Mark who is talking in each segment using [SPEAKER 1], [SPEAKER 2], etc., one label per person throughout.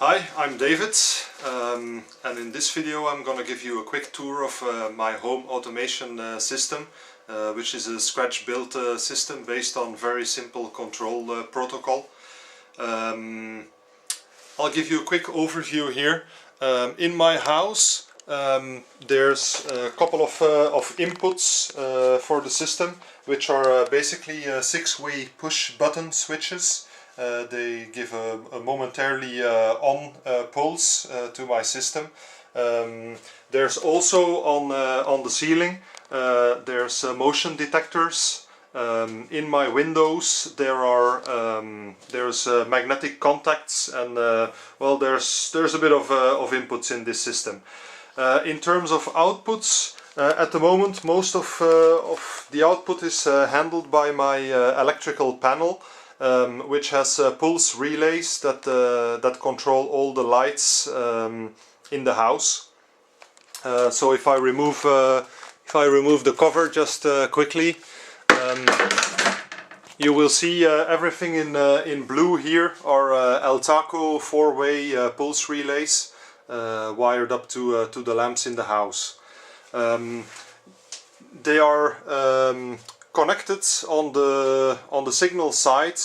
[SPEAKER 1] Hi, I'm David, and in this video I'm going to give you a quick tour of my home automation system, which is a scratch-built system based on very simple control protocol. I'll give you a quick overview here. In my house there's a couple of inputs for the system, which are basically 6-way push button switches. They give a momentarily on pulse to my system. There's also on the ceiling there's motion detectors. In my windows there's magnetic contacts, and well, there's a bit of inputs in this system. In terms of outputs, at the moment most of the output is handled by my electrical panel, which has pulse relays that control all the lights in the house. So if I remove the cover just quickly, you will see everything in blue here are Eltaco 4-way pulse relays wired up to the lamps in the house. They are connected on the signal side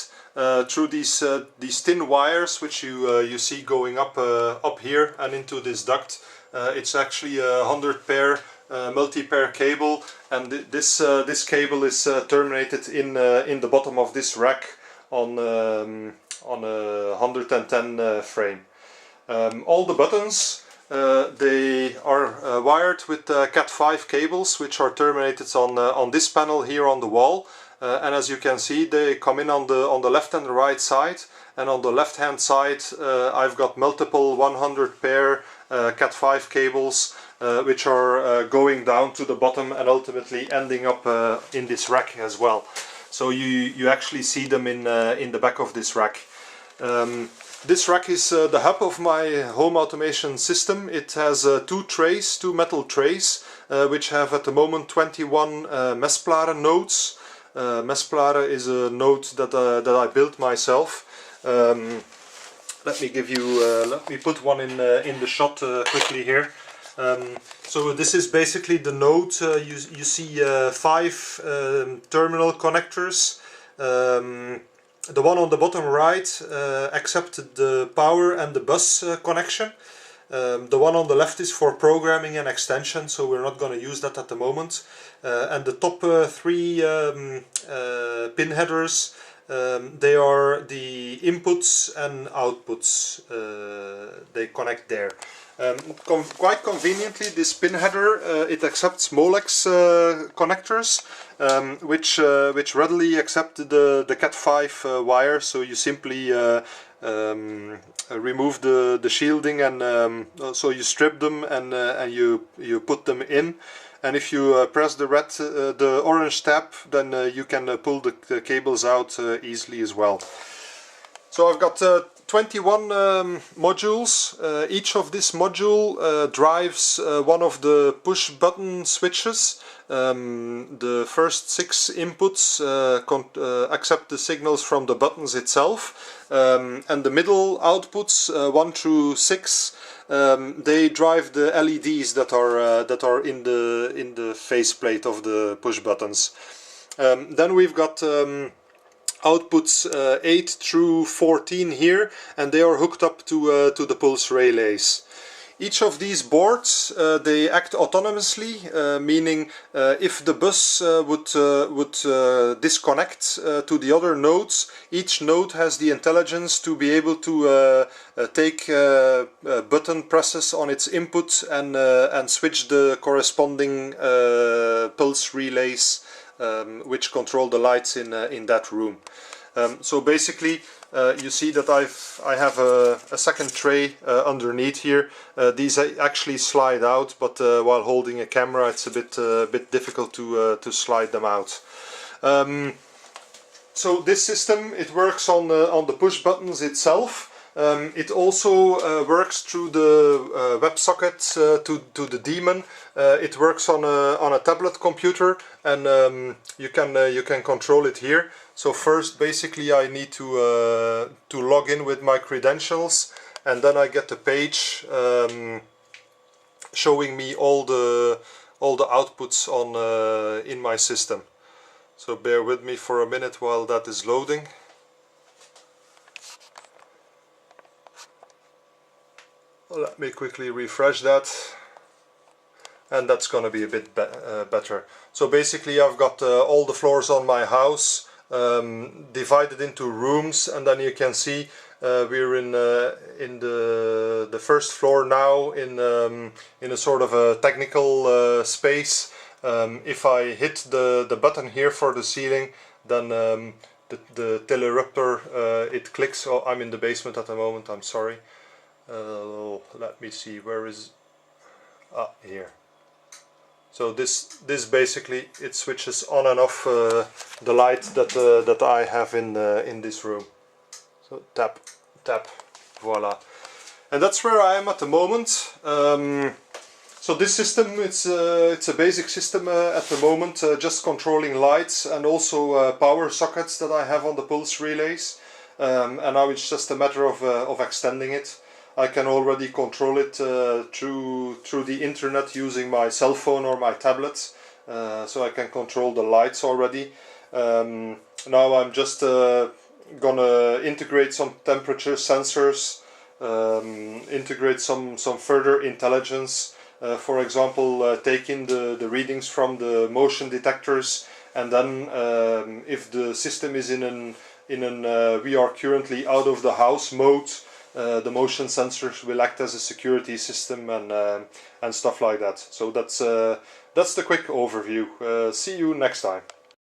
[SPEAKER 1] through these thin wires, which you see going up here and into this duct. It's actually a 100 pair multi-pair cable, and this cable is terminated in the bottom of this rack on a 110 frame. All the buttons they are wired with Cat5 cables, which are terminated on this panel here on the wall, and as you can see, they come in on the left and the right side. And on the left hand side I've got multiple 100 pair Cat5 cables which are going down to the bottom and ultimately ending up in this rack as well. So you actually see them in the back of this rack. This rack is the hub of my home automation system. It has two metal trays, which have at the moment 21 Mesplare nodes. Mesplare is a node that I built myself. Let me put one in the shot quickly here. So this is basically the node. You see 5 terminal connectors. The one on the bottom right accepted the power and the bus connection. The one on the left is for programming and extension, so we're not going to use that at the moment. And the top 3 pin headers, they are the inputs and outputs. They connect there. Quite conveniently, this pin header it accepts Molex connectors, which readily accept the Cat5 wire. So you simply remove the shielding, and so you strip them and you put them in. And if you press the orange tab, then you can pull the cables out easily as well. So I've got 21 modules. Each of this module drives one of the push button switches. The first 6 inputs accept the signals from the buttons itself, and the middle outputs 1 through 6 they drive the LEDs that are in the faceplate of the push buttons. Then we've got outputs 8 through 14 here, and they are hooked up to the pulse relays. Each of these boards they act autonomously, meaning if the bus would disconnect to the other nodes, each node has the intelligence to be able to take button presses on its input and switch the corresponding pulse relays which control the lights in that room. So basically you see that I have a second tray underneath here. These actually slide out, but while holding a camera it's a bit difficult to slide them out. So this system, it works on the push buttons itself. It also works through the WebSocket to the daemon. It works on a tablet computer, and you can control it here. So first, basically, I need to log in with my credentials, and then I get the page showing me all the outputs on in my system. So bear with me for a minute while that is loading. Let me quickly refresh that, and that's going to be a bit better. So basically I've got all the floors on my house divided into rooms, and then you can see we're in the first floor now in a sort of a technical space. If I hit the button here for the ceiling, then the Teleruptor it clicks. Oh, I'm in the basement at the moment, I'm sorry. Let me see, where is... here. So this basically, it switches on and off the light that I have in this room. So tap, tap, voila. And that's where I am at the moment. So this system, it's a basic system at the moment, just controlling lights and also power sockets that I have on the pulse relays. And now it's just a matter of extending it. I can already control it through the internet using my cell phone or my tablet, so I can control the lights already. Now I'm just gonna integrate some temperature sensors, integrate some further intelligence, for example taking the readings from the motion detectors, and then if the system is in an we are currently out of the house mode, the motion sensors will act as a security system and stuff like that. So that's the quick overview. See you next time.